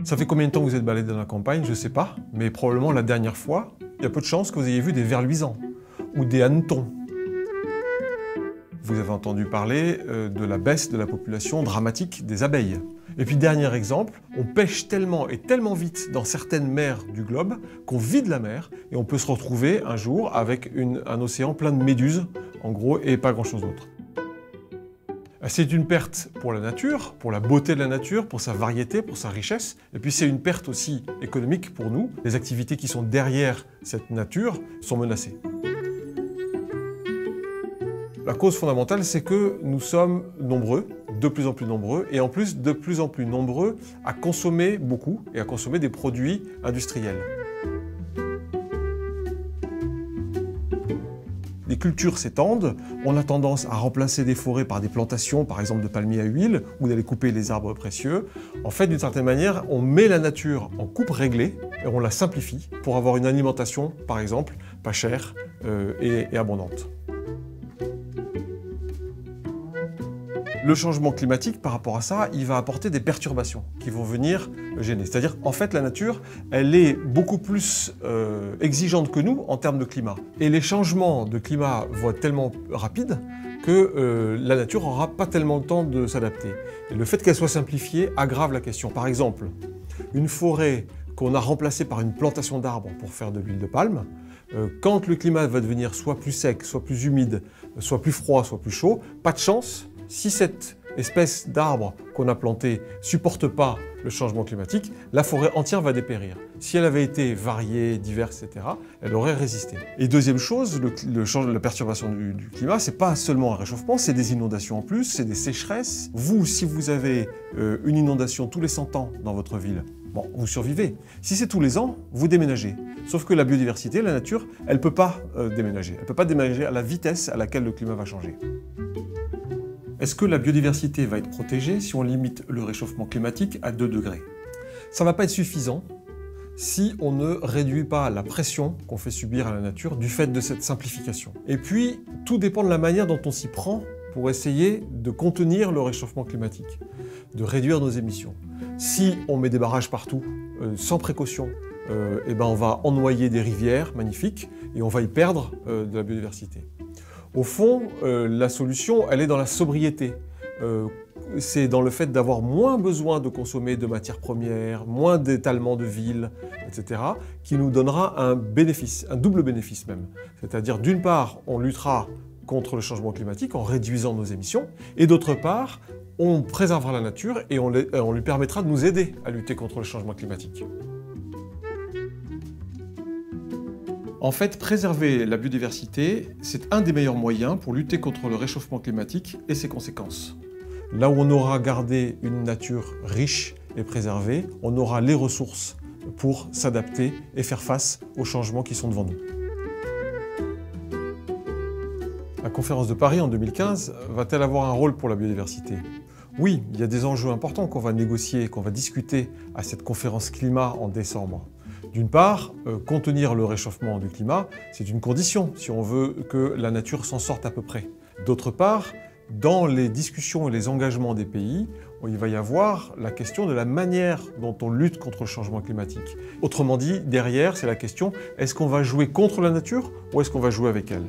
Ça fait combien de temps que vous êtes baladé dans la campagne? Je ne sais pas, mais probablement la dernière fois, il y a peu de chances que vous ayez vu des vers luisants ou des hannetons. Vous avez entendu parler de la baisse de la population dramatique des abeilles. Et puis dernier exemple, on pêche tellement et tellement vite dans certaines mers du globe qu'on vide la mer et on peut se retrouver un jour avec un océan plein de méduses, en gros, et pas grand-chose d'autre. C'est une perte pour la nature, pour la beauté de la nature, pour sa variété, pour sa richesse. Et puis c'est une perte aussi économique pour nous. Les activités qui sont derrière cette nature sont menacées. La cause fondamentale, c'est que nous sommes nombreux, de plus en plus nombreux, et en plus de plus en plus nombreux à consommer beaucoup et à consommer des produits industriels. Les cultures s'étendent, on a tendance à remplacer des forêts par des plantations, par exemple de palmiers à huile, ou d'aller couper les arbres précieux. En fait, d'une certaine manière, on met la nature en coupe réglée et on la simplifie pour avoir une alimentation, par exemple, pas chère et abondante. Le changement climatique, par rapport à ça, il va apporter des perturbations qui vont venir gêner. C'est-à-dire, en fait, la nature, elle est beaucoup plus exigeante que nous en termes de climat. Et les changements de climat vont être tellement rapides que la nature n'aura pas tellement le temps de s'adapter. Et le fait qu'elle soit simplifiée aggrave la question. Par exemple, une forêt qu'on a remplacée par une plantation d'arbres pour faire de l'huile de palme, quand le climat va devenir soit plus sec, soit plus humide, soit plus froid, soit plus chaud, pas de chance. Si cette espèce d'arbre qu'on a planté ne supporte pas le changement climatique, la forêt entière va dépérir. Si elle avait été variée, diverse, etc., elle aurait résisté. Et deuxième chose, la perturbation du climat, c'est pas seulement un réchauffement, c'est des inondations en plus, c'est des sécheresses. Vous, si vous avez une inondation tous les 100 ans dans votre ville, bon, vous survivez. Si c'est tous les ans, vous déménagez. Sauf que la biodiversité, la nature, elle ne peut pas déménager. Elle ne peut pas déménager à la vitesse à laquelle le climat va changer. Est-ce que la biodiversité va être protégée si on limite le réchauffement climatique à 2 degrés? Ça ne va pas être suffisant si on ne réduit pas la pression qu'on fait subir à la nature du fait de cette simplification. Et puis, tout dépend de la manière dont on s'y prend pour essayer de contenir le réchauffement climatique, de réduire nos émissions. Si on met des barrages partout, sans précaution, eh ben on va ennoyer des rivières magnifiques et on va y perdre de la biodiversité. Au fond, la solution, elle est dans la sobriété. C'est dans le fait d'avoir moins besoin de consommer de matières premières, moins d'étalement de villes, etc., qui nous donnera un bénéfice, un double bénéfice même. C'est-à-dire, d'une part, on luttera contre le changement climatique en réduisant nos émissions, et d'autre part, on préservera la nature et on lui permettra de nous aider à lutter contre le changement climatique. En fait, préserver la biodiversité, c'est un des meilleurs moyens pour lutter contre le réchauffement climatique et ses conséquences. Là où on aura gardé une nature riche et préservée, on aura les ressources pour s'adapter et faire face aux changements qui sont devant nous. La conférence de Paris en 2015 va-t-elle avoir un rôle pour la biodiversité? Oui, il y a des enjeux importants qu'on va négocier, qu'on va discuter à cette conférence climat en décembre. D'une part, contenir le réchauffement du climat, c'est une condition si on veut que la nature s'en sorte à peu près. D'autre part, dans les discussions et les engagements des pays, il va y avoir la question de la manière dont on lutte contre le changement climatique. Autrement dit, derrière, c'est la question, est-ce qu'on va jouer contre la nature ou est-ce qu'on va jouer avec elle ?